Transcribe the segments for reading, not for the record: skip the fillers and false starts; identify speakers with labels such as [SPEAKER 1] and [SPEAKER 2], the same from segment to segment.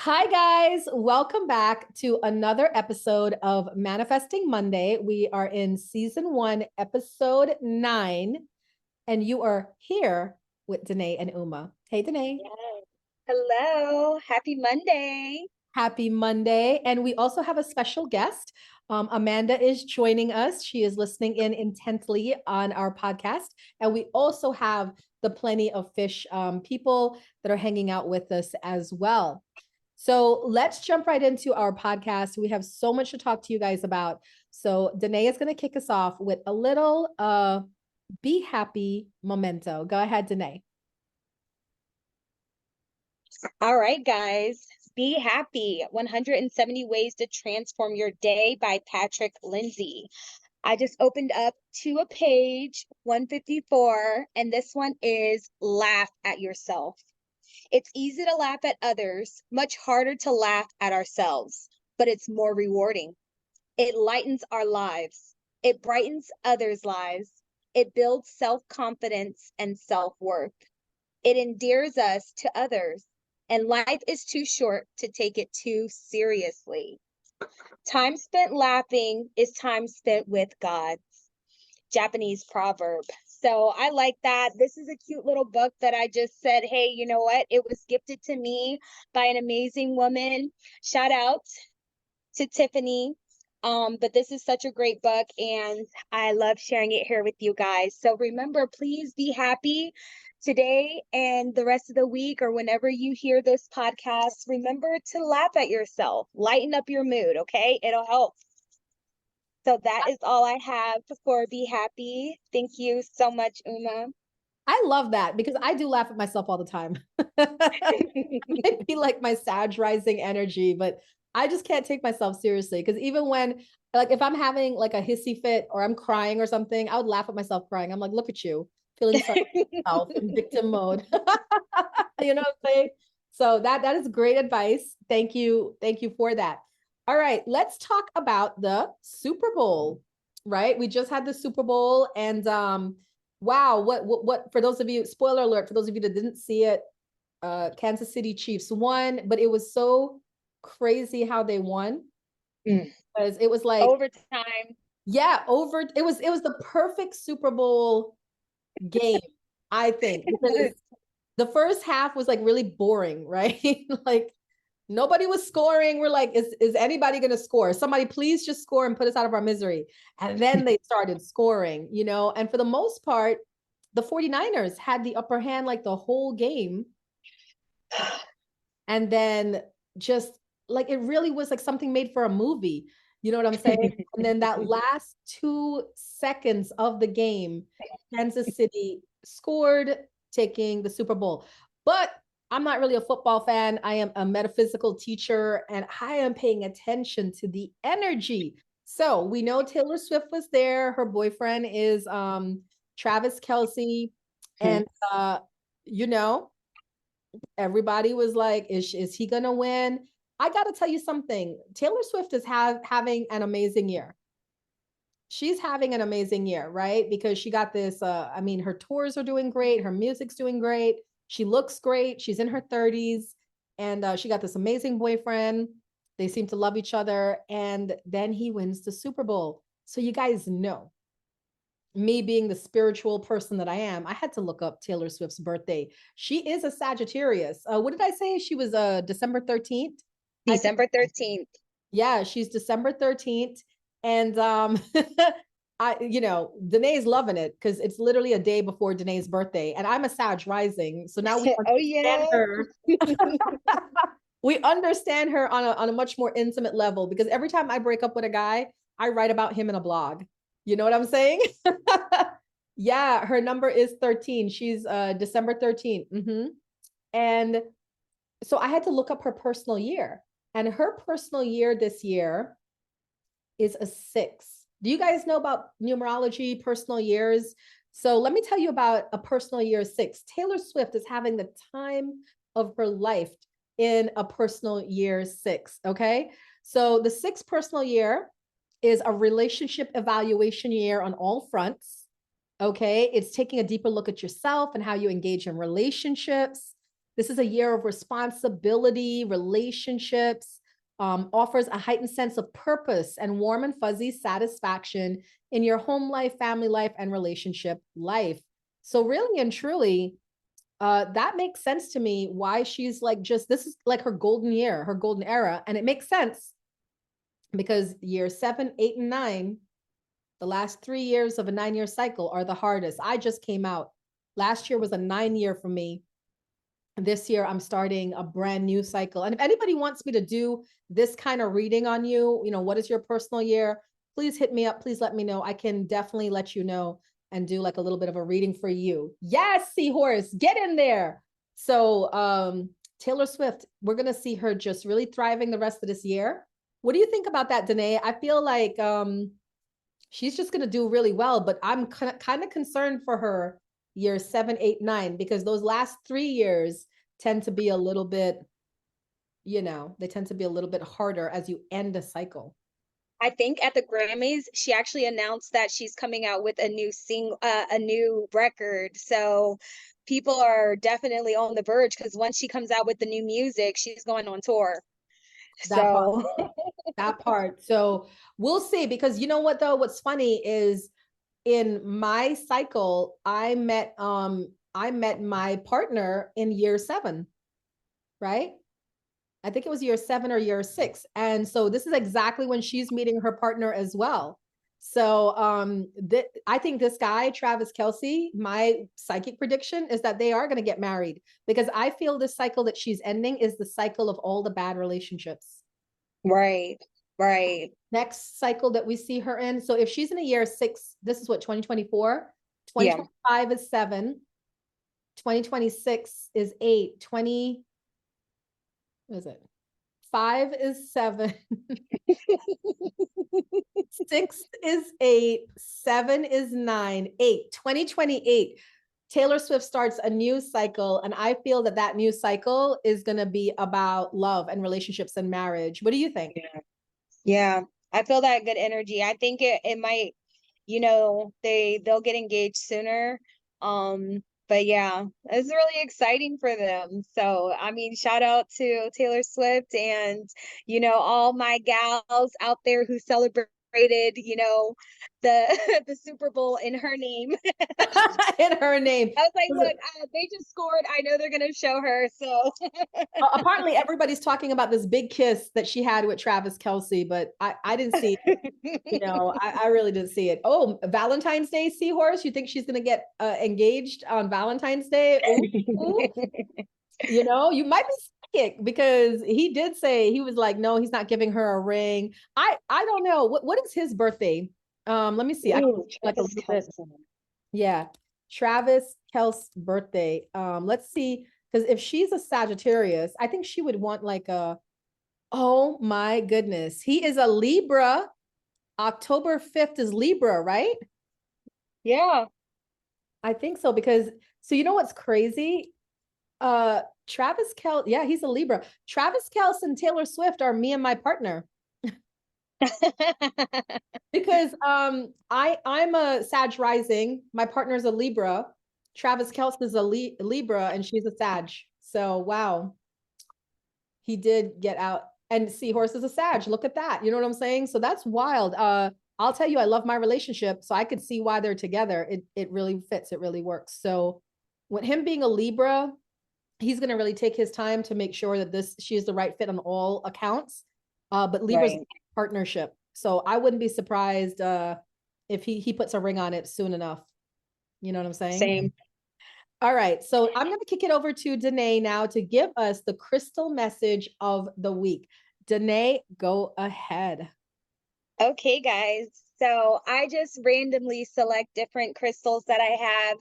[SPEAKER 1] Hi, guys. Welcome back to another episode of Manifesting Monday. We are in season 1, episode 9, and you are here with Dannea and Uma. Hey, Dannea.
[SPEAKER 2] Yes. Hello. Happy Monday.
[SPEAKER 1] Happy Monday. And we also have a special guest. Amanda is joining us. She is listening in intently on our podcast. And we also have the Plenty of Fish people that are hanging out with us as well. So let's jump right into our podcast. We have so much to talk to you guys about. So Dannea is going to kick us off with a little be happy memento. Go ahead, Dannea.
[SPEAKER 2] All right, guys. Be Happy 170 Ways to Transform Your Day by Patrick Lindsay. I just opened up to a page 154, and this one is Laugh at Yourself. It's easy to laugh at others, much harder to laugh at ourselves, but it's more rewarding. It lightens our lives. It brightens others' lives. It builds self-confidence and self-worth. It endears us to others, and life is too short to take it too seriously. Time spent laughing is time spent with God. Japanese proverb. So I like that. This is a cute little book that I just said, hey, you know what? It was gifted to me by an amazing woman. Shout out to Tiffany. But this is such a great book, and I love sharing it here with you guys. So remember, please be happy today and the rest of the week, or whenever you hear this podcast. Remember to laugh at yourself, lighten up your mood. Okay, it'll help. So that is all I have for Be Happy. Thank you so much, Uma.
[SPEAKER 1] I love that because I do laugh at myself all the time. It'd be like my Sag rising energy, but I just can't take myself seriously. Because even when, like, if I'm having like a hissy fit or I'm crying or something, I would laugh at myself crying. I'm like, look at you, feeling sorry for yourself in victim mode. You know what I'm saying? So that is great advice. Thank you for that. All right, let's talk about the Super Bowl. Right, we just had the Super Bowl, and wow, what for those of you, spoiler alert for those of you that didn't see it, Kansas City Chiefs won, but it was so crazy how they won because it was like
[SPEAKER 2] overtime.
[SPEAKER 1] Yeah, it was the perfect Super Bowl game, I think, because the first half was like really boring, right? Like nobody was scoring. We're like, is anybody going to score? Somebody please just score and put us out of our misery. And then they started scoring, you know, and for the most part, the 49ers had the upper hand like the whole game. And then just like, it really was like something made for a movie. You know what I'm saying? And then that last 2 seconds of the game, Kansas City scored, taking the Super Bowl. But I'm not really a football fan. I am a metaphysical teacher, and I am paying attention to the energy. So we know Taylor Swift was there. Her boyfriend is Travis Kelce. And you know, everybody was like, is he gonna win? I gotta tell you something. Taylor Swift is having an amazing year. She's having an amazing year, right? Because she got this, I mean, her tours are doing great. Her music's doing great. She looks great. She's in her 30s, and she got this amazing boyfriend. They seem to love each other. And then he wins the Super Bowl. So you guys know, me being the spiritual person that I am, I had to look up Taylor Swift's birthday. She is a Sagittarius. What did I say? She was December 13th?
[SPEAKER 2] December 13th.
[SPEAKER 1] Yeah, she's December 13th. And Danae's loving it because it's literally a day before Danae's birthday. And I'm a Sag rising. So now we understand her. We understand her on a much more intimate level, because every time I break up with a guy, I write about him in a blog. You know what I'm saying? Yeah, her number is 13. She's December 13th. And so I had to look up her personal year. And her personal year this year is a 6. Do you guys know about numerology, personal years? So let me tell you about a personal year 6. Taylor Swift is having the time of her life in a personal year 6. Okay. So the 6th personal year is a relationship evaluation year on all fronts. Okay. It's taking a deeper look at yourself and how you engage in relationships. This is a year of responsibility, relationships, offers a heightened sense of purpose and warm and fuzzy satisfaction in your home life, family life, and relationship life. So really and truly, that makes sense to me why she's like, just, this is like her golden year, her golden era. And it makes sense because year 7, 8, and 9, the last 3 years of a 9-year cycle, are the hardest. I just came out. Last year was a 9-year for me. This year I'm starting a brand new cycle. And if anybody wants me to do this kind of reading on you, you know, what is your personal year? Please hit me up. Please let me know. I can definitely let you know and do like a little bit of a reading for you. Yes, Seahorse, get in there. So Taylor Swift, we're gonna see her just really thriving the rest of this year. What do you think about that, Danae? I feel like she's just gonna do really well, but I'm kind of concerned for her year 7, 8, 9, because those last 3 years tend to be a little bit, you know, they tend to be a little bit harder as you end a cycle.
[SPEAKER 2] I think at the Grammys, she actually announced that she's coming out with a new record. So people are definitely on the verge because once she comes out with the new music, she's going on tour.
[SPEAKER 1] That part,
[SPEAKER 2] So
[SPEAKER 1] that part. So we'll see, because you know what though, what's funny is in my cycle, I met my partner in year 7, right? I think it was year 7 or year 6. And so this is exactly when she's meeting her partner as well. So I think this guy, Travis Kelce, my psychic prediction is that they are going to get married, because I feel this cycle that she's ending is the cycle of all the bad relationships.
[SPEAKER 2] right, right.
[SPEAKER 1] Next cycle that we see her in. So if she's in a year 6, this is what, 2024,
[SPEAKER 2] Yeah.
[SPEAKER 1] 2025 is 7, 2026 is 8, 20, what is it? 5 is 7, 6 is 8, 7 is 9, 8, 2028. Taylor Swift starts a new cycle, and I feel that that new cycle is going to be about love and relationships and marriage. What do you think?
[SPEAKER 2] Yeah. Yeah. I feel that good energy. I think it might, they'll get engaged sooner. But yeah, it's really exciting for them. So, I mean, shout out to Taylor Swift and, all my gals out there who celebrated, the the Super Bowl in her name.
[SPEAKER 1] In her name.
[SPEAKER 2] I was like, look, they just scored. I know they're gonna show her. So
[SPEAKER 1] apparently everybody's talking about this big kiss that she had with Travis Kelce, but I didn't see it. I really didn't see it. Oh, Valentine's Day, Seahorse. You think she's gonna get engaged on Valentine's Day? Ooh. You might be psychic, because he did say, he was like, no, he's not giving her a ring. I don't know. What is his birthday? Let me see.
[SPEAKER 2] Ooh,
[SPEAKER 1] like a little bit. Yeah. Travis Kelce's birthday. Let's see. Because if she's a Sagittarius, I think she would want like oh my goodness. He is a Libra. October 5th is Libra, right?
[SPEAKER 2] Yeah.
[SPEAKER 1] I think so, because, so you know what's crazy? Travis Kelce, yeah, he's a Libra. Travis Kelce and Taylor Swift are me and my partner. Because I'm a Sag rising, my partner's a Libra. Travis Kelce is a Libra, and she's a Sag. So wow, he did get out. And Seahorse is a Sag. Look at that. You know what I'm saying? So that's wild. I'll tell you, I love my relationship, so I could see why they're together. It really fits. It really works. So with him being a Libra, he's going to really take his time to make sure that she is the right fit on all accounts. But Libra's
[SPEAKER 2] Right.
[SPEAKER 1] partnership. So I wouldn't be surprised if he puts a ring on it soon enough. You know what I'm saying?
[SPEAKER 2] Same.
[SPEAKER 1] All right. So I'm going to kick it over to Danae now to give us the crystal message of the week. Danae, go ahead.
[SPEAKER 2] Okay, guys. So I just randomly select different crystals that I have.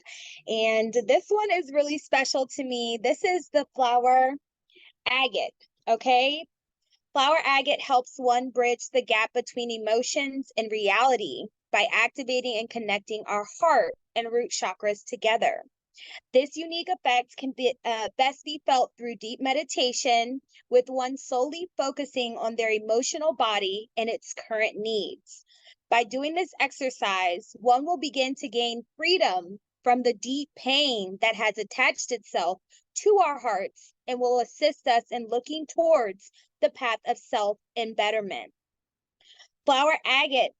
[SPEAKER 2] And this one is really special to me. This is the flower agate. Okay. Flower agate helps one bridge the gap between emotions and reality by activating and connecting our heart and root chakras together. This unique effect can best be felt through deep meditation, with one solely focusing on their emotional body and its current needs. By doing this exercise, one will begin to gain freedom from the deep pain that has attached itself to our hearts and will assist us in looking towards the path of self and betterment. Flower agate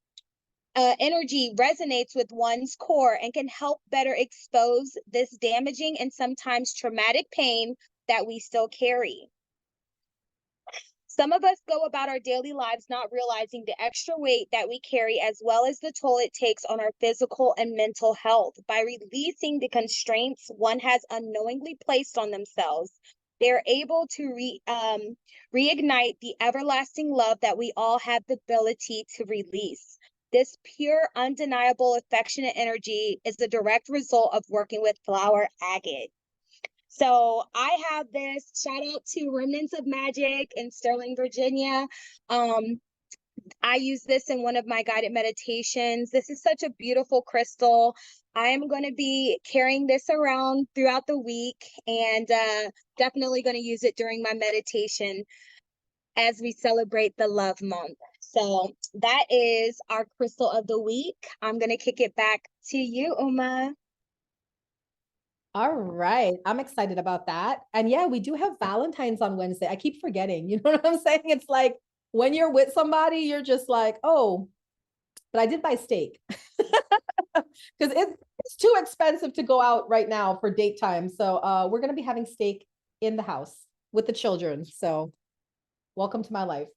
[SPEAKER 2] energy resonates with one's core and can help better expose this damaging and sometimes traumatic pain that we still carry. Some of us go about our daily lives not realizing the extra weight that we carry, as well as the toll it takes on our physical and mental health. By releasing the constraints one has unknowingly placed on themselves, they're able to reignite the everlasting love that we all have the ability to release. This pure, undeniable, affectionate energy is the direct result of working with flower agate. So I have this, shout out to Remnants of Magic in Sterling, Virginia. I use this in one of my guided meditations. This is such a beautiful crystal. I am going to be carrying this around throughout the week, and definitely going to use it during my meditation as we celebrate the love month. So that is our crystal of the week. I'm going to kick it back to you, Uma.
[SPEAKER 1] All right. I'm excited about that. And yeah, we do have Valentine's on Wednesday. I keep forgetting. You know what I'm saying? It's like when you're with somebody, you're just like, oh, but I did buy steak because it's too expensive to go out right now for date time. So we're going to be having steak in the house with the children. So welcome to my life.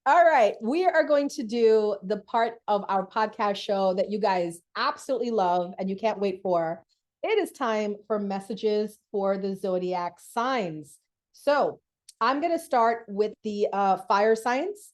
[SPEAKER 1] All right. We are going to do the part of our podcast show that you guys absolutely love and you can't wait for. It is time for messages for the zodiac signs. So I'm going to start with the fire signs.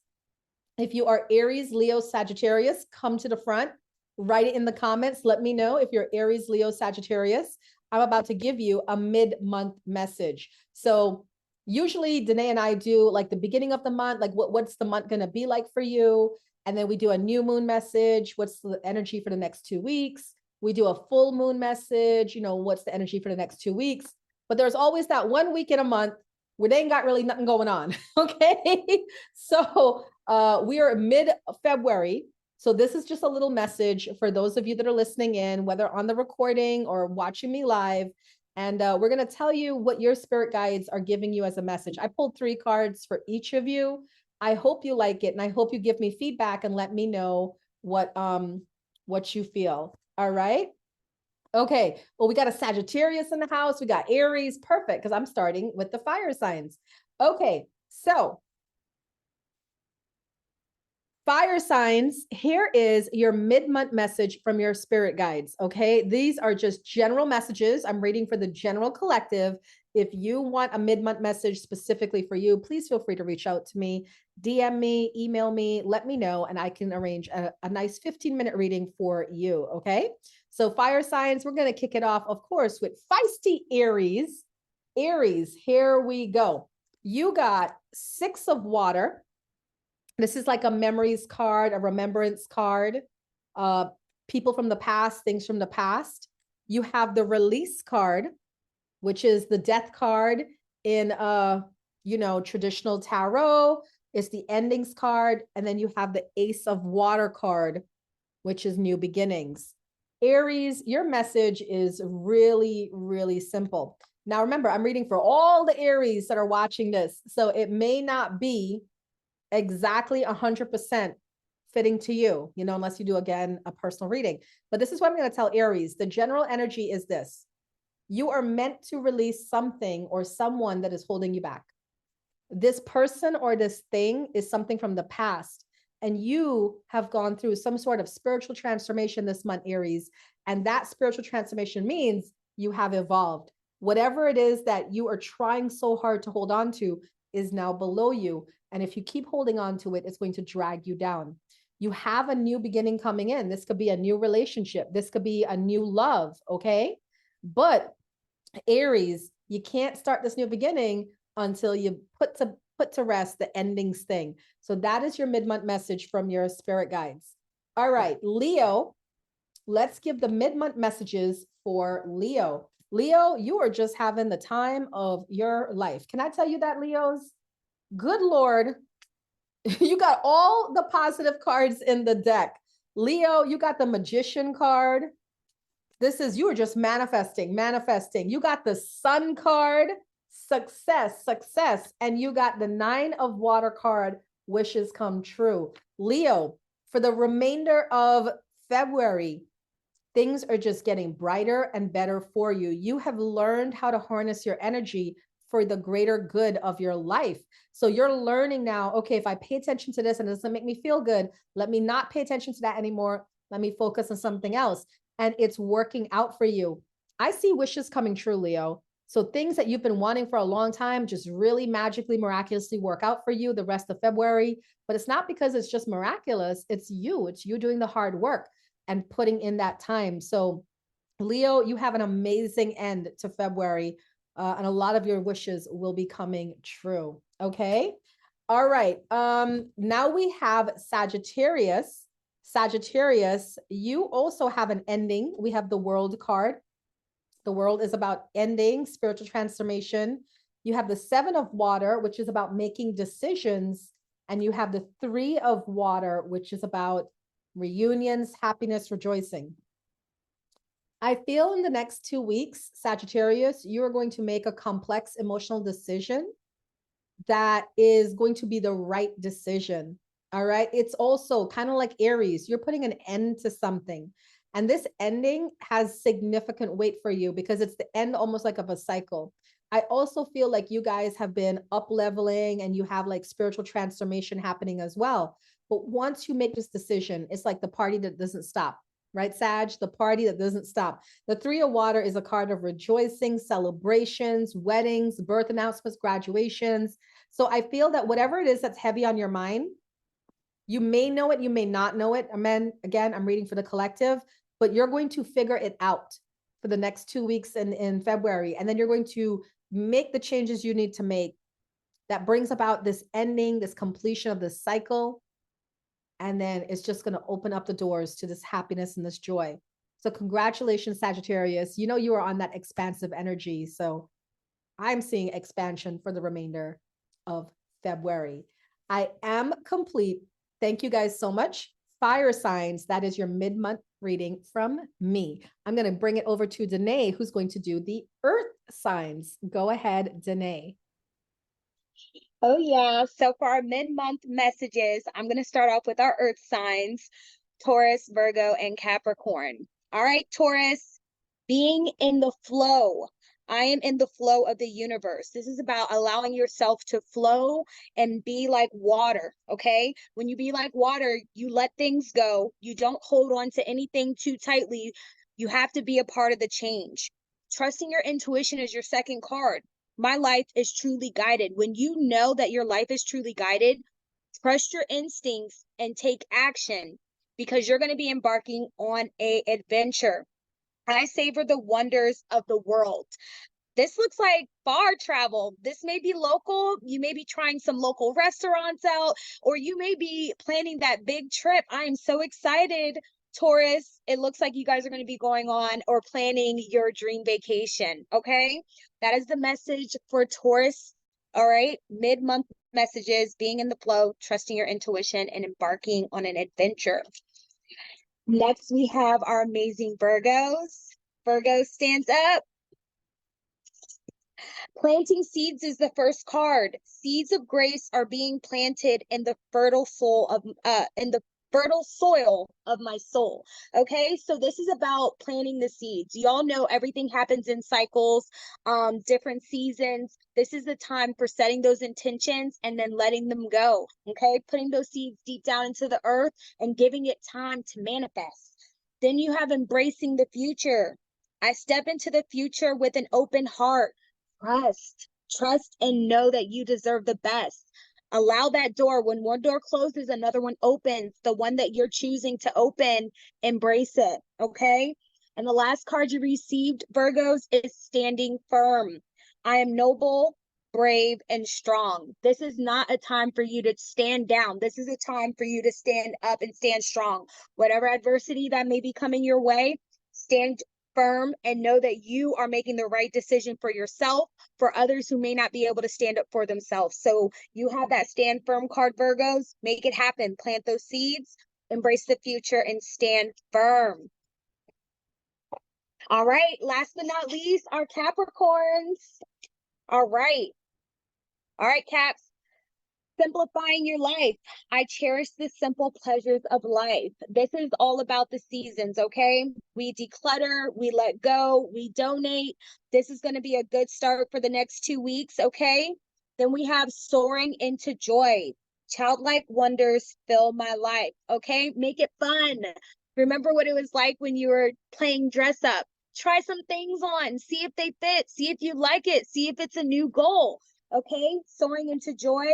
[SPEAKER 1] If you are Aries, Leo, Sagittarius, come to the front, write it in the comments. Let me know if you're Aries, Leo, Sagittarius. I'm about to give you a mid-month message. So usually Danae and I do like the beginning of the month, like what's the month going to be like for you? And then we do a new moon message. What's the energy for the next 2 weeks? We do a full moon message, what's the energy for the next 2 weeks? But there's always that 1 week in a month where they ain't got really nothing going on. Okay. So we are mid-February. So this is just a little message for those of you that are listening in, whether on the recording or watching me live. And we're going to tell you what your spirit guides are giving you as a message. I pulled 3 cards for each of you. I hope you like it. And I hope you give me feedback and let me know what you feel. All right. Okay. Well, we got a Sagittarius in the house. We got Aries. Perfect. Because I'm starting with the fire signs. Okay. So fire signs, here is your mid-month message from your spirit guides. Okay. These are just general messages. I'm reading for the general collective. If you want a mid-month message specifically for you, please feel free to reach out to me, DM me, email me, let me know, and I can arrange a nice 15-minute reading for you. Okay. So fire signs, we're going to kick it off, of course, with feisty Aries. Aries, here we go. You got 6 of water. This is like a memories card, a remembrance card, people from the past, things from the past. You have the release card, which is the death card in traditional tarot. It's the endings card. And then you have the Ace of Water card, which is new beginnings. Aries, your message is really, really simple. Now, remember, I'm reading for all the Aries that are watching this. So it may not be exactly 100% fitting to you, unless you do, again, a personal reading. But this is what I'm going to tell Aries. The general energy is this. You are meant to release something or someone that is holding you back. This person or this thing is something from the past, and you have gone through some sort of spiritual transformation this month, Aries. And that spiritual transformation means you have evolved. Whatever it is that you are trying so hard to hold on to is now below you. And if you keep holding on to it, it's going to drag you down. You have a new beginning coming in. This could be a new relationship. This could be a new love. Okay. But Aries, you can't start this new beginning until you put to rest the endings thing. So that is your mid-month message from your spirit guides. All right, Leo, let's give the mid-month messages for Leo. Leo, you are just having the time of your life. Can I tell you that, Leos? Good Lord, you got all the positive cards in the deck. Leo, you got the Magician card. You are just manifesting. You got the Sun card, success. And you got the 9 of Water card, wishes come true. Leo, for the remainder of February, things are just getting brighter and better for you. You have learned how to harness your energy for the greater good of your life. So you're learning now, okay, if I pay attention to this and it doesn't make me feel good, let me not pay attention to that anymore. Let me focus on something else. And it's working out for you. I see wishes coming true, Leo. So things that you've been wanting for a long time just really magically, miraculously work out for you the rest of February. But it's not because it's just miraculous. It's you doing the hard work and putting in that time. So Leo, you have an amazing end to February. And a lot of your wishes will be coming true. Okay. All right. Now we have Sagittarius. Sagittarius, you also have an ending. We have the World card. The World is about ending, spiritual transformation. You have the 7 of Water, which is about making decisions. And you have the 3 of Water, which is about reunions, happiness, rejoicing. I feel in the next 2 weeks, Sagittarius, you are going to make a complex emotional decision that is going to be the right decision. All right. It's also kind of like Aries. You're putting an end to something. And this ending has significant weight for you because it's the end almost like of a cycle. I also feel like you guys have been up leveling and you have like spiritual transformation happening as well. But once you make this decision, it's like the party that doesn't stop. Right, Sag, the party that doesn't stop. The 3 of Water is a card of rejoicing, celebrations, weddings, birth announcements, graduations. So I feel that whatever it is that's heavy on your mind, you may know it, you may not know it. Again, I'm reading for the collective, but you're going to figure it out for the next 2 weeks in February. And then you're going to make the changes you need to make that brings about this ending, this completion of this cycle. And then it's just going to open up the doors to this happiness and this joy. So congratulations, Sagittarius. You know, you are on that expansive energy. So I'm seeing expansion for the remainder of February. I am complete. Thank you guys so much. Fire signs, that is your mid-month reading from me. I'm going to bring it over to Danae, who's going to do the earth signs. Go ahead, Danae.
[SPEAKER 2] Oh, yeah. So for our mid-month messages, I'm going to start off with our earth signs, Taurus, Virgo, and Capricorn. All right, Taurus, being in the flow. I am in the flow of the universe. This is about allowing yourself to flow and be like water, okay? When you be like water, you let things go. You don't hold on to anything too tightly. You have to be a part of the change. Trusting your intuition is your second card. My life is truly guided. When you know that your life is truly guided, trust your instincts and take action because you're going to be embarking on an adventure. I savor the wonders of the world. This looks like far travel. This may be local. You may be trying some local restaurants out, or you may be planning that big trip. I am so excited, Taurus. It looks like you guys are going to be going on or planning your dream vacation. Okay. That is the message for Taurus. All right. Mid-month messages, being in the flow, trusting your intuition, and embarking on an adventure. Next, we have our amazing Virgos. Virgo stands up. Planting seeds is the first card. Seeds of grace are being planted in the fertile soul of fertile soil of my soul. Okay, so this is about planting the seeds. Y'all know everything happens in cycles, different seasons. This is the time for setting those intentions and then letting them go. Okay, putting those seeds deep down into the earth and giving it time to manifest. Then you have embracing the future. I step into the future with an open heart. Trust and know that you deserve the best. Allow that door. When one door closes, another one opens. The one that you're choosing to open, embrace it. Okay. And the last card you received, Virgos, is standing firm. I am noble, brave, and strong. This is not a time for you to stand down. This is a time for you to stand up and stand strong. Whatever adversity that may be coming your way, stand firm and know that you are making the right decision for yourself, for others who may not be able to stand up for themselves. So you have that stand firm card, Virgos. Make it happen. Plant those seeds, embrace the future, and stand firm. All right. Last but not least, our Capricorns. All right. All right, Caps. Simplifying your life. I cherish the simple pleasures of life. This is all about the seasons, okay? We declutter, we let go, we donate. This is going to be a good start for the next 2 weeks, okay? Then we have soaring into joy. Childlike wonders fill my life, okay? Make it fun. Remember what it was like when you were playing dress up. Try some things on, see if they fit, see if you like it, see if it's a new goal, okay? Soaring into joy.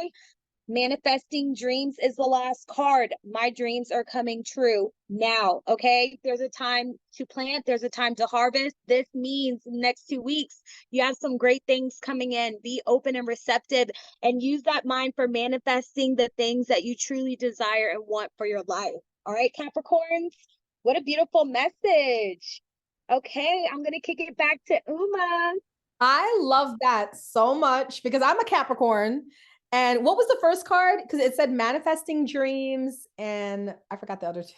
[SPEAKER 2] Manifesting dreams is the last card. My dreams are coming true now. Okay. There's a time to plant, there's a time to harvest. This means next 2 weeks, you have some great things coming in. Be open and receptive and use that mind for manifesting the things that you truly desire and want for your life. All right, Capricorns. What a beautiful message. Okay. I'm going to kick it back to Uma.
[SPEAKER 1] I love that so much because I'm a Capricorn. And what was the first card? Because it said manifesting dreams, and I forgot the other two.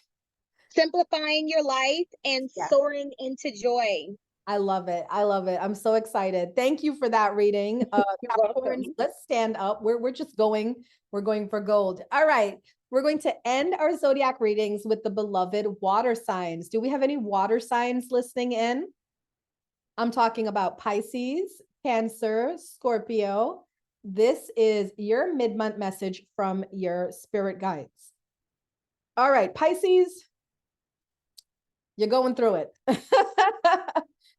[SPEAKER 2] Simplifying your life and soaring into joy.
[SPEAKER 1] I love it. I love it. I'm so excited. Thank you for that reading. Capricorns, let's stand up. We're just going. We're going for gold. All right. We're going to end our zodiac readings with the beloved water signs. Do we have any water signs listening in? I'm talking about Pisces, Cancer, Scorpio. This is your mid-month message from your spirit guides. All right, Pisces, you're going through it.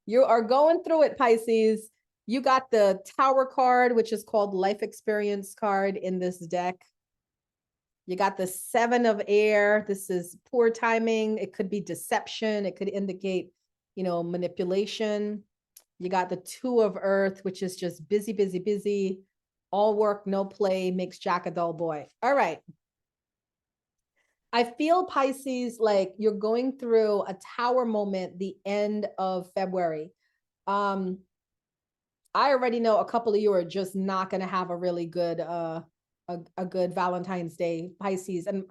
[SPEAKER 1] You are going through it, Pisces. You got the Tower card, which is called Life Experience card in this deck. You got the Seven of Air. This is poor timing. It could be deception. It could indicate, manipulation. You got the Two of Earth, which is just busy, busy, busy. All work, no play makes Jack a dull boy. All right. I feel, Pisces, like you're going through a tower moment the end of February. I already know a couple of you are just not going to have a really good, a good Valentine's Day, Pisces. And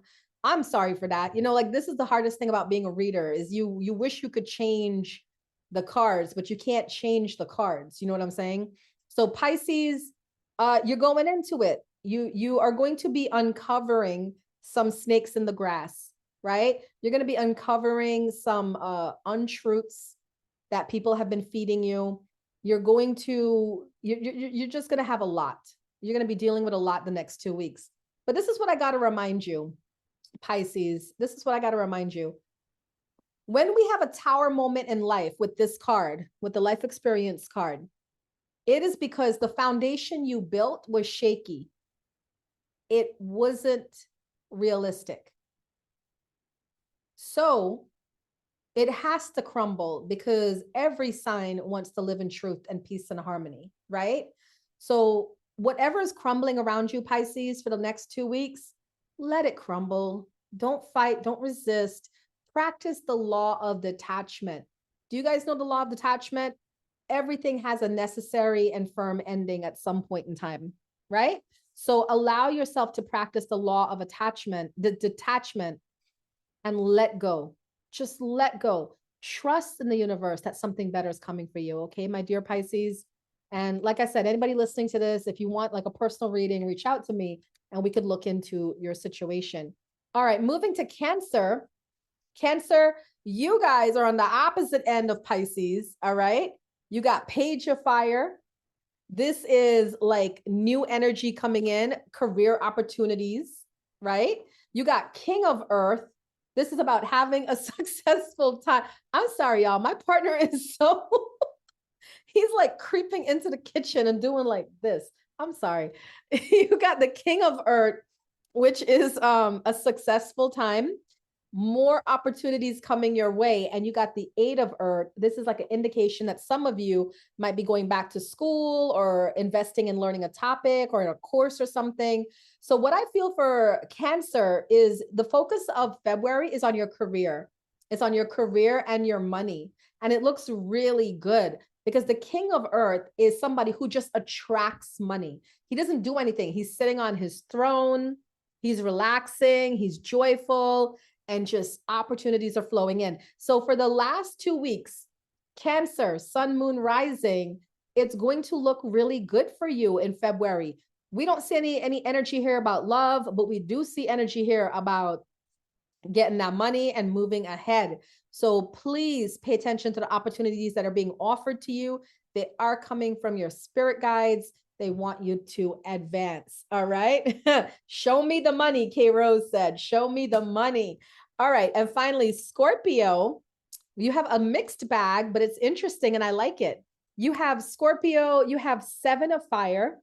[SPEAKER 1] I'm sorry for that. This is the hardest thing about being a reader is you wish you could change the cards, but you can't change the cards. You know what I'm saying? So Pisces, you're going into it. You are going to be uncovering some snakes in the grass, right? You're going to be uncovering some untruths that people have been feeding you. You're just going to have a lot. You're going to be dealing with a lot the next 2 weeks. But this is what I got to remind you, Pisces. This is what I got to remind you. When we have a tower moment in life with this card, with the life experience card, it is because the foundation you built was shaky. It wasn't realistic. So it has to crumble because every sign wants to live in truth and peace and harmony, right? So whatever is crumbling around you, Pisces, for the next 2 weeks, let it crumble. Don't fight, don't resist. Practice the law of detachment. Do you guys know the law of detachment? Everything has a necessary and firm ending at some point in time, right? So allow yourself to practice the law of attachment, the detachment, and let go. Just let go. Trust in the universe that something better is coming for you. Okay, my dear Pisces. And like I said, anybody listening to this, if you want like a personal reading, reach out to me and we could look into your situation. All right, moving to Cancer. Cancer, you guys are on the opposite end of Pisces. All right. You got Page of Fire. This is like new energy coming in, career opportunities, right? You got King of Earth. This is about having a successful time. I'm sorry, y'all. My partner is so, he's like creeping into the kitchen and doing like this. I'm sorry. You got the King of Earth, which is a successful time. More opportunities coming your way. And you got the Eight of Earth. This is like an indication that some of you might be going back to school or investing in learning a topic or in a course or something. So what I feel for Cancer is the focus of February is on your career. It's on your career and your money. And it looks really good because the King of Earth is somebody who just attracts money. He doesn't do anything. He's sitting on his throne. He's relaxing. He's joyful. And just opportunities are flowing in. So for the last 2 weeks, Cancer, sun, moon, rising. It's going to look really good for you in February. We don't see any energy here about love, but we do see energy here about getting that money and moving ahead. So please pay attention to the opportunities that are being offered to you. They are coming from your spirit guides. They want you to advance. All right. Show me the money, K Rose said. Show me the money. All right. And finally, Scorpio, you have a mixed bag, but it's interesting and I like it. You have Scorpio, you have 7 of fire.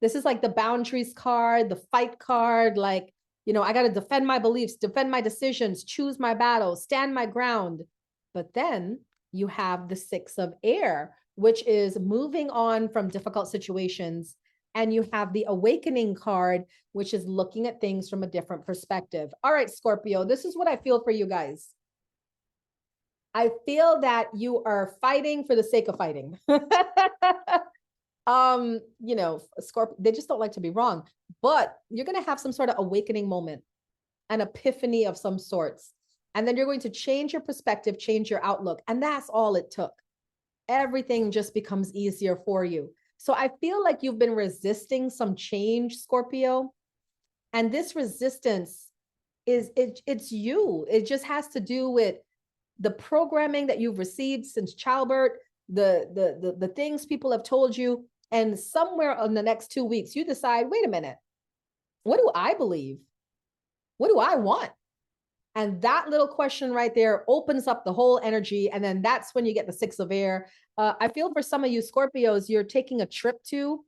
[SPEAKER 1] This is like the boundaries card, the fight card, like, I got to defend my beliefs, defend my decisions, choose my battles, stand my ground. But then you have the 6 of air, which is moving on from difficult situations. And you have the awakening card, which is looking at things from a different perspective. All right, Scorpio, this is what I feel for you guys. I feel that you are fighting for the sake of fighting. Scorpio, they just don't like to be wrong, but you're going to have some sort of awakening moment, an epiphany of some sorts. And then you're going to change your perspective, change your outlook. And that's all it took. Everything just becomes easier for you. So I feel like you've been resisting some change, Scorpio. And this resistance it's you. It just has to do with the programming that you've received since childbirth, the things people have told you, and somewhere in the next 2 weeks, you decide, wait a minute, what do I believe? What do I want? And that little question right there opens up the whole energy. And then that's when you get the 6 of air. I feel for some of you Scorpios, you're taking a trip to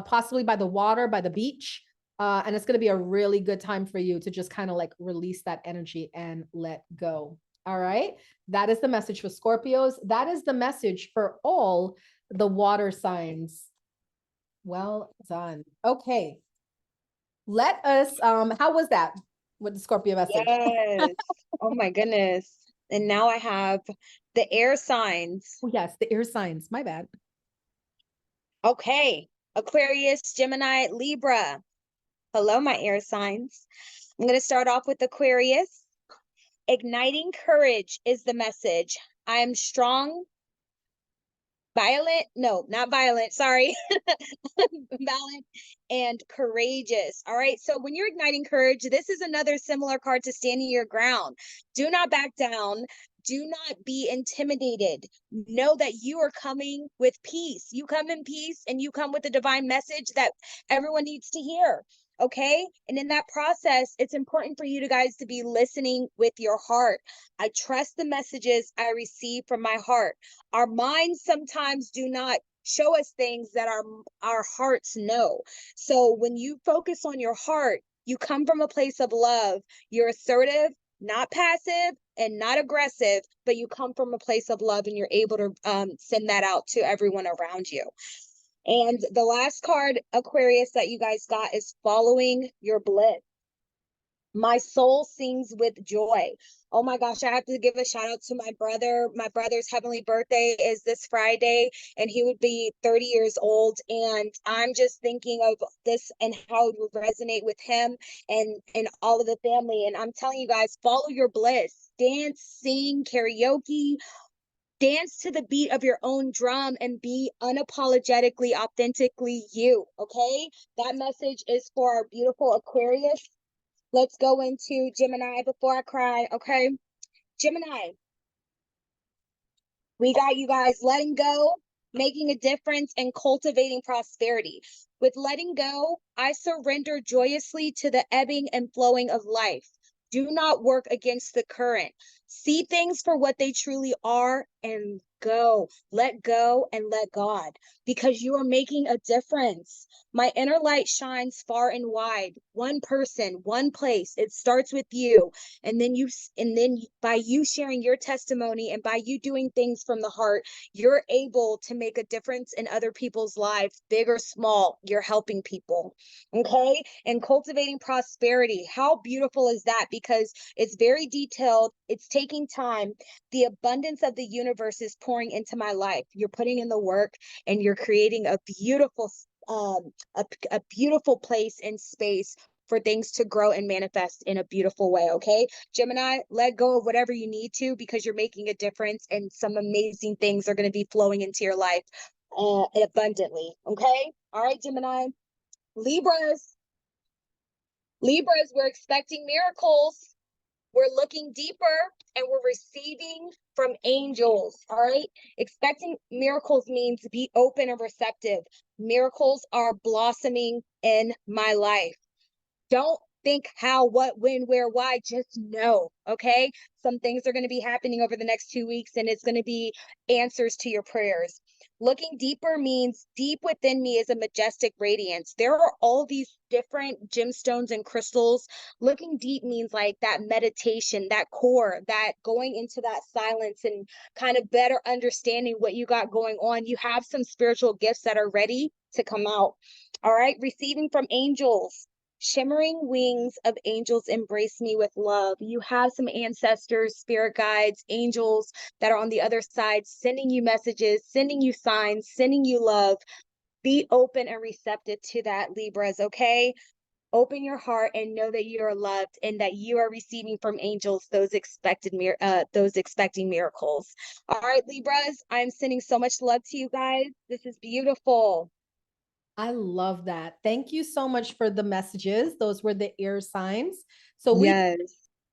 [SPEAKER 1] possibly by the water, by the beach. And it's going to be a really good time for you to just kind of like release that energy and let go. All right. That is the message for Scorpios. That is the message for all the water signs. Well done. Okay. Let us, how was that with the Scorpio message?
[SPEAKER 2] Yes. Oh my goodness. And now I have the air signs.
[SPEAKER 1] Oh, yes, the air signs. My bad.
[SPEAKER 2] Okay. Aquarius, Gemini, Libra. Hello, my air signs. I'm going to start off with Aquarius. Igniting courage is the message. I am strong, not violent, sorry. Violent and courageous. All right. So when you're igniting courage, this is another similar card to standing your ground. Do not back down. Do not be intimidated. Know that you are coming with peace. You come in peace and you come with a divine message that everyone needs to hear. Okay. And in that process, it's important for you guys to be listening with your heart. I trust the messages I receive from my heart. Our minds sometimes do not show us things that our hearts know. So when you focus on your heart, you come from a place of love. You're assertive, not passive, and not aggressive, but you come from a place of love and you're able to send that out to everyone around you. And the last card, Aquarius, that you guys got is following your bliss. My soul sings with joy. Oh my gosh, I have to give a shout out to my brother. My brother's heavenly birthday is this Friday, and he would be 30 years old. And I'm just thinking of this and how it would resonate with him and all of the family. And I'm telling you guys, follow your bliss. Dance, sing, karaoke, dance to the beat of your own drum and be unapologetically, authentically you, okay? That message is for our beautiful Aquarius. Let's go into Gemini before I cry, okay? Gemini, we got you guys letting go, making a difference, and cultivating prosperity. With letting go, I surrender joyously to the ebbing and flowing of life. Do not work against the current. See things for what they truly are and let go and let God, because you are making a difference. My inner light shines far and wide. One person, one place. It starts with you. And then by you sharing your testimony and by you doing things from the heart, you're able to make a difference in other people's lives, big or small. You're helping people. Okay. And cultivating prosperity. How beautiful is that? Because it's very detailed. It's taking time. The abundance of the universe is pouring into my life. You're putting in the work and you're creating a beautiful a beautiful place and space for things to grow and manifest in a beautiful way. Okay, Gemini, let go of whatever you need to, because you're making a difference and some amazing things are going to be flowing into your life abundantly. Okay, all right, Gemini. Libras, we're expecting miracles. We're looking deeper and we're receiving from angels. All right. Expecting miracles means be open and receptive. Miracles are blossoming in my life. Don't think how, what, when, where, why, just know. Okay. Some things are going to be happening over the next 2 weeks and it's going to be answers to your prayers. Looking deeper means deep within me is a majestic radiance. There are all these different gemstones and crystals. Looking deep means like that meditation, that core, that going into that silence and kind of better understanding what you got going on. You have some spiritual gifts that are ready to come out. All right. Receiving from angels. Shimmering wings of angels embrace me with love. You have some ancestors, spirit guides, angels that are on the other side, sending you messages, sending you signs, sending you love. Be open and receptive to that, Libras, okay? Open your heart and know that you are loved and that you are receiving from angels those expecting miracles. All right, Libras, I'm sending so much love to you guys. This is beautiful.
[SPEAKER 1] I love that. Thank you so much for the messages. Those were the air signs. So we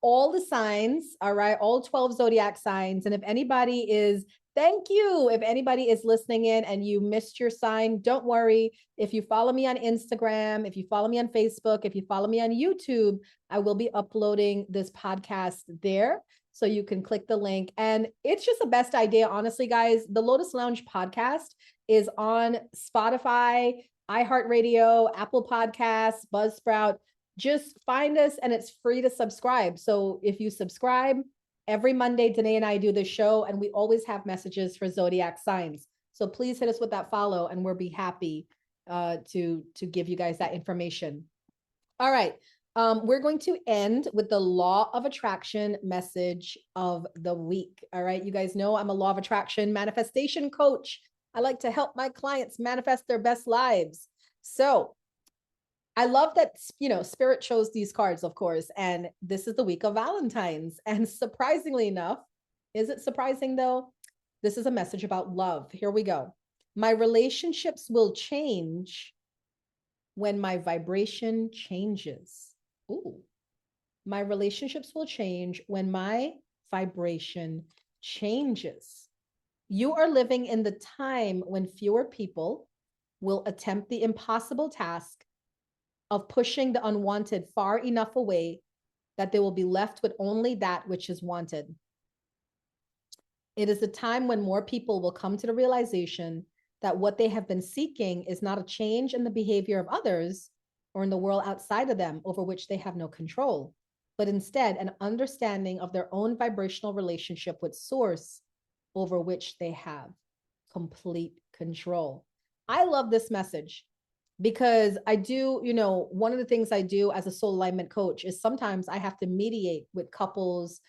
[SPEAKER 1] all the signs, all right, all 12 zodiac signs. And if anybody is, thank you. If anybody is listening in and you missed your sign, don't worry. If you follow me on Instagram, if you follow me on Facebook, if you follow me on YouTube, I will be uploading this podcast there. So you can click the link. And it's just the best idea, honestly, guys. The Lotus Lounge podcast is on Spotify, iHeartRadio, Apple Podcasts, Buzzsprout. Just find us and it's free to subscribe. So if you subscribe, every Monday, Danae and I do the show and we always have messages for zodiac signs. So please hit us with that follow and we'll be happy to give you guys that information. All right. We're going to end with the law of attraction message of the week. All right. You guys know I'm a law of attraction manifestation coach. I like to help my clients manifest their best lives. So I love that, Spirit chose these cards, of course, and this is the week of Valentine's. And surprisingly enough, is it surprising though? This is a message about love. Here we go. My relationships will change when my vibration changes. Ooh. My relationships will change when my vibration changes. You are living in the time when fewer people will attempt the impossible task of pushing the unwanted far enough away that they will be left with only that which is wanted. It is a time when more people will come to the realization that what they have been seeking is not a change in the behavior of others or in the world outside of them over which they have no control, but instead an understanding of their own vibrational relationship with Source over which they have complete control. I love this message because I do, one of the things I do as a soul alignment coach is sometimes I have to mediate with couples,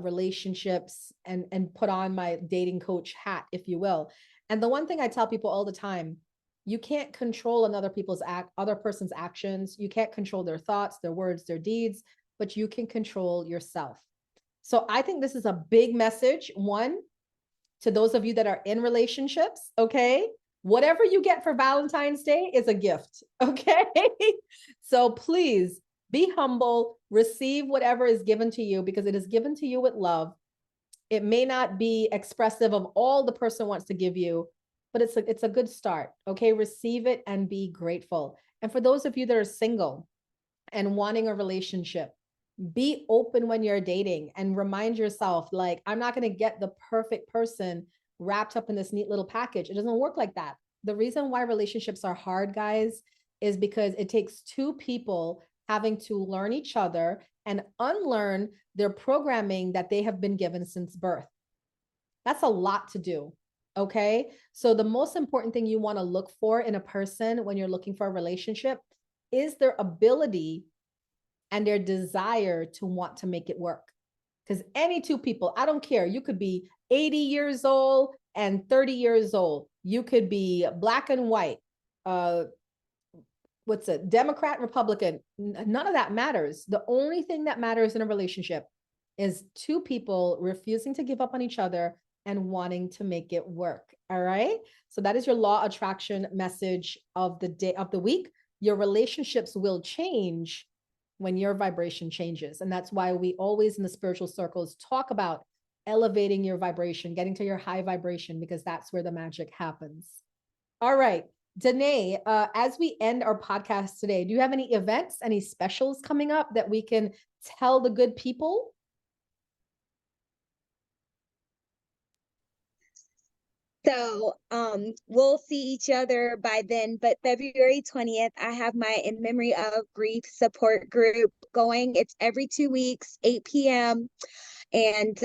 [SPEAKER 1] relationships, and put on my dating coach hat, if you will. And the one thing I tell people all the time, you can't control other person's actions. You can't control their thoughts, their words, their deeds, but you can control yourself. So I think this is a big message. One, to those of you that are in relationships, okay? Whatever you get for Valentine's Day is a gift, okay? So please be humble, receive whatever is given to you because it is given to you with love. It may not be expressive of all the person wants to give you, but it's a good start, okay? Receive it and be grateful. And for those of you that are single and wanting a relationship, be open when you're dating and remind yourself, like, I'm not going to get the perfect person wrapped up in this neat little package. It doesn't work like that. The reason why relationships are hard, guys, is because it takes two people having to learn each other and unlearn their programming that they have been given since birth. That's a lot to do. Okay. So the most important thing you want to look for in a person when you're looking for a relationship is their ability and their desire to want to make it work. Because any two people, I don't care, you could be 80 years old and 30 years old. You could be black and white, what's it, Democrat, Republican, none of that matters. The only thing that matters in a relationship is two people refusing to give up on each other and wanting to make it work. All right. So that is your law attraction message of the day, of the week. Your relationships will change when your vibration changes. And that's why we always in the spiritual circles talk about elevating your vibration, getting to your high vibration, because that's where the magic happens. All right. Dannea, as we end our podcast today, do you have any events, any specials coming up that we can tell the good people?
[SPEAKER 2] So we'll see each other by then, but February 20th, I have my In Memory of Grief support group going. It's every 2 weeks, 8 p.m. And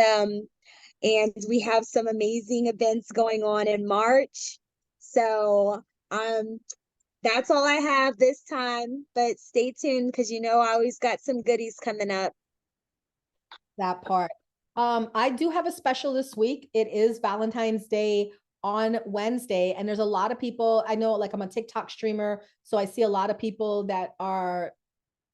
[SPEAKER 2] we have some amazing events going on in March. So that's all I have this time, but stay tuned because I always got some goodies coming up.
[SPEAKER 1] That part. I do have a special this week. It is Valentine's Day on Wednesday, and there's a lot of people I know, like I'm a TikTok streamer, so I see a lot of people that are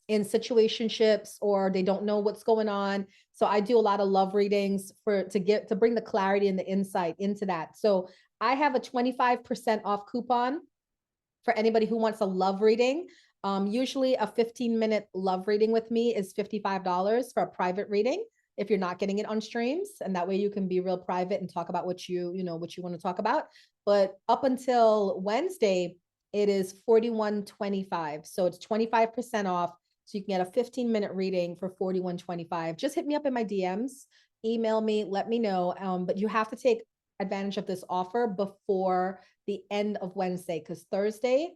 [SPEAKER 1] in situationships or they don't know what's going on. So I do a lot of love readings to bring the clarity and the insight into that. So I have a 25% off coupon for anybody who wants a love reading. Usually a 15-minute love reading with me is $55 for a private reading if you're not getting it on streams. And that way you can be real private and talk about what you want to talk about. But up until Wednesday, it is $41.25. So it's 25% off. So you can get a 15-minute reading for $41.25. Just hit me up in my DMs, email me, let me know. But you have to take advantage of this offer before the end of Wednesday, because Thursday,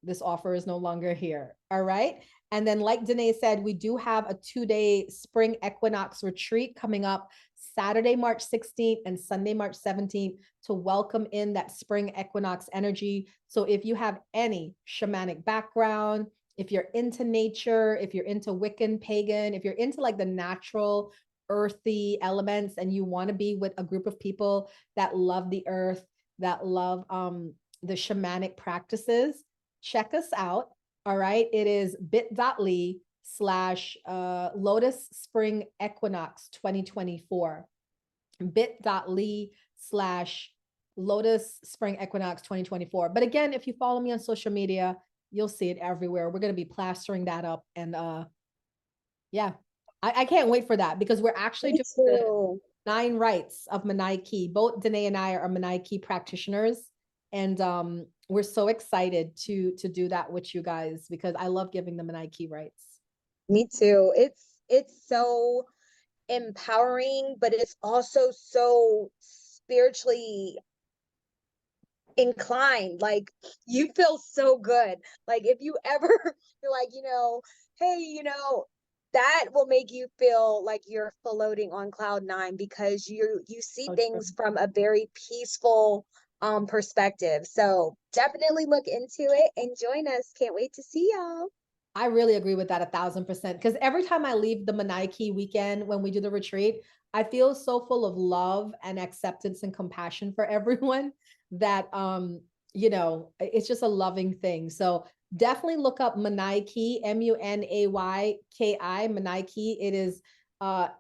[SPEAKER 1] this offer is no longer here. All right. And then, like Dannea said, we do have a 2-day spring equinox retreat coming up Saturday, March 16th and Sunday, March 17th to welcome in that spring equinox energy. So if you have any shamanic background, if you're into nature, if you're into Wiccan, pagan, if you're into like the natural earthy elements and you want to be with a group of people that love the earth, that love the shamanic practices, check us out. All right. It is bit.ly/Lotus Spring Equinox 2024. bit.ly/Lotus Spring Equinox 2024. But again, if you follow me on social media, you'll see it everywhere. We're going to be plastering that up. And yeah, I can't wait for that, because we're actually doing the 9 rites of Manai-Ki. Both Dannea and I are Manai-Ki practitioners. And we're so excited to do that with you guys, because I love giving the Manai-Ki rites.
[SPEAKER 2] Me too. It's so empowering, but it's also so spiritually inclined. Like you feel so good. Like if you ever you're like, hey, that will make you feel like you're floating on cloud 9, because you see things from a very peaceful perspective. So definitely look into it and join us. Can't wait to see y'all.
[SPEAKER 1] I really agree with that 1000%, because every time I leave the Manai-Ki weekend when we do the retreat, I feel so full of love and acceptance and compassion for everyone that it's just a loving thing. So definitely look up Manai-Ki, Munayki, Manai-Ki. It is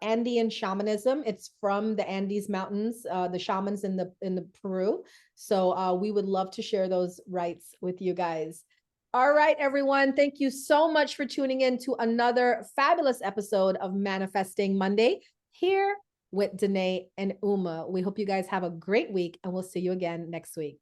[SPEAKER 1] Andean shamanism. It's from the Andes Mountains, the shamans in the Peru. So we would love to share those rites with you guys. All right, everyone. Thank you so much for tuning in to another fabulous episode of Manifesting Monday here with Dannea and Uma. We hope you guys have a great week, and we'll see you again next week.